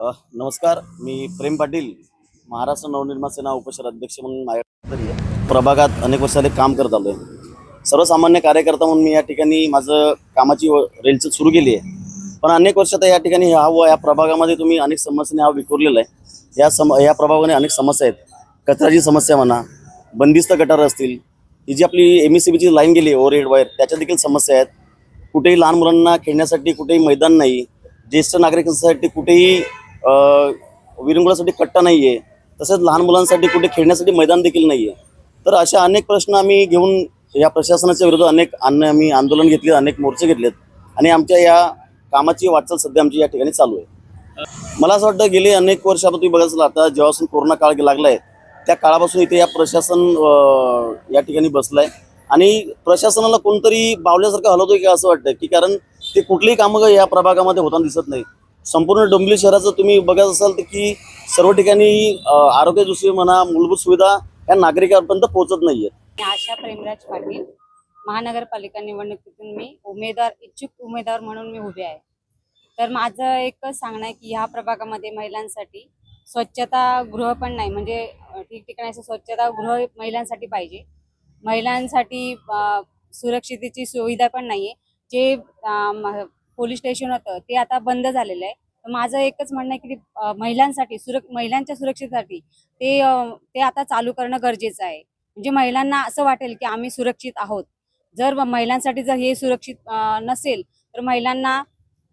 नमस्कार, मी प्रेम पाटील, महाराष्ट्र नवनिर्माण सेना उपशहराध्यक्ष म्हणून माझ्या प्रभागात अनेक वर्षाले काम करत आलो आहे। सर्वसामान्य कार्यकर्ता म्हणून मी या ठिकाणी माझं कामाची रेलचेल सुरू केली आहे। पण अनेक वर्षात या ठिकाणी या प्रभागामध्ये तुम्ही अनेक समस्यांनी विखुरलेला आहे। या प्रभागामध्ये अनेक समस्या आहेत। कचऱ्याची समस्या म्हणा, बंदिस्त गटार असतील, ही जी आपली MSCBची लाईन गेली ओव्हरहेड वायर, त्याच्या देखील समस्या आहेत। कुठेही लहान मुलांना खेळण्यासाठी कुठेही मैदान नाही, ज्येष्ठ नागरिकांसाठी कुठेही विरंगुळासाठी कट्टा नाही आहे, तसेच लहान मुलांसाठी कुठे खेळण्यासाठी मैदान देखील नाही आहे। तर अशा अनेक प्रश्न आम्ही घेऊन या प्रशासनाच्या विरोधात आम्ही आंदोलन घेतले, अनेक मोर्चे घेतलेत आणि आमच्या या कामाची वाटचाल सध्या आमची या ठिकाणी चालू आहे। मला असं वाटतं गेली अनेक वर्ष आपण तुम्ही बघायचं आता जेव्हापासून कोरोना काळ लागला आहे त्या काळापासून इथे या प्रशासन या ठिकाणी बसलं आहे आणि प्रशासनाला कोणतरी बावल्यासारखं हलवतोय की असं वाटतं की कारण ते कुठलीही कामं या प्रभागामध्ये होताना दिसत नाही। संपूर्ण डोंबिवली शहराचं तुम्ही बघत असाल तर की सर्व ठिकाणी आरोग्य दृष्टी म्हणा, मूलभूत सुविधा या नागरिकांपर्यंत पोहोचत नाही आहेत। आशा प्रेमराज पाटील, महानगरपालिका निवडणुकीतून मी इच्छुक उमेदवार म्हणून मी उभे आहे। तर माझं एकच सांगणं आहे की ह्या प्रभागामध्ये महिलांसाठी स्वच्छतागृह पण नाही, म्हणजे ठिकठिकाणी स्वच्छतागृह महिलांसाठी पाहिजे। महिलांसाठी सुरक्षितेची सुविधा पण नाही आहे। जे पोलीस स्टेशन होतं ते आता बंद झालेलं आहे। तर माझं एकच म्हणणं आहे की महिलांसाठी महिलांच्या सुरक्षेसाठी ते आता चालू करणं गरजेचं आहे। म्हणजे महिलांना असं वाटेल की आम्ही सुरक्षित आहोत। जर महिलांसाठी जर हे सुरक्षित नसेल तर महिलांना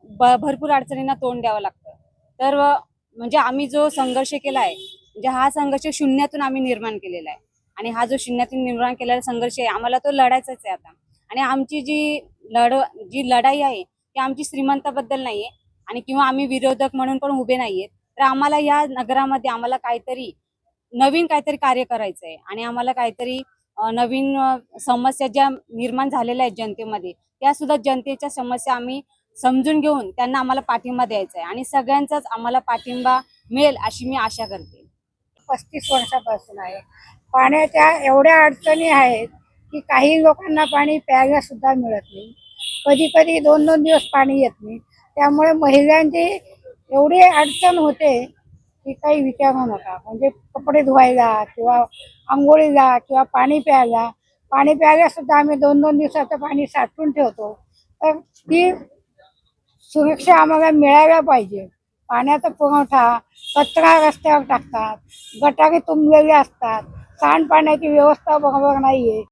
भरपूर अडचणींना तोंड द्यावं लागतं। तर म्हणजे आम्ही जो संघर्ष केला आहे, म्हणजे हा संघर्ष शून्यातून आम्ही निर्माण केलेला आहे आणि हा जो शून्यातून निर्माण केलेला संघर्ष आहे आम्हाला तो लढायचाच आहे आता। आणि आमची जी लढाई आहे ती आमची श्रीमंताबद्दल नाही आहे आणि किंवा आम्ही विरोधक म्हणून पण उभे नाही आहेत। तर आम्हाला या नगरामध्ये आम्हाला नवीन काहीतरी कार्य करायचं आहे आणि आम्हाला काहीतरी नवीन समस्या ज्या निर्माण झालेल्या आहेत जनतेमध्ये, त्या सुद्धा जनतेच्या समस्या आम्ही समजून घेऊन त्यांना आम्हाला पाठिंबा द्यायचा आहे आणि सगळ्यांचाच आम्हाला पाठिंबा मिळेल अशी मी आशा करते। 35 वर्षापासून आहे। पाण्याच्या एवढ्या अडचणी आहेत की काही लोकांना पाणी प्यायला सुद्धा मिळत नाही। कधी कधी 2-2 दिवस पाणी येत नाही। त्यामुळे महिलांची एवढी अडचण होते की काही विचारू नका। म्हणजे कपडे धुवायला किंवा आंघोळीला किंवा पाणी प्यायला सुद्धा आम्ही 2-2 दिवसाचं पाणी साठवून ठेवतो। तर ती सुरक्षा आम्हाला मिळायला पाहिजे। पाण्याचा पुरवठा, कचरा रस्त्यावर टाकतात, गटारी तुंबलेले असतात, सांडपाण्याची व्यवस्था बरोबर नाहीये।